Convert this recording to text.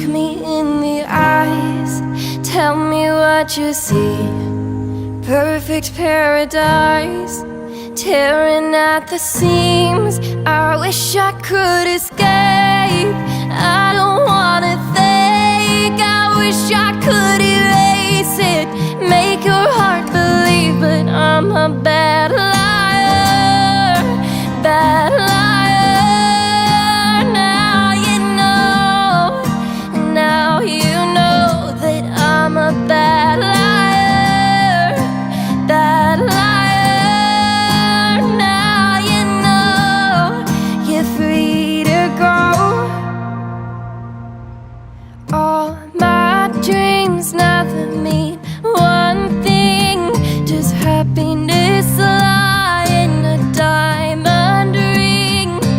me in the eyes, tell me what you see. Perfect paradise, tearing at the seams. I wish I could escape.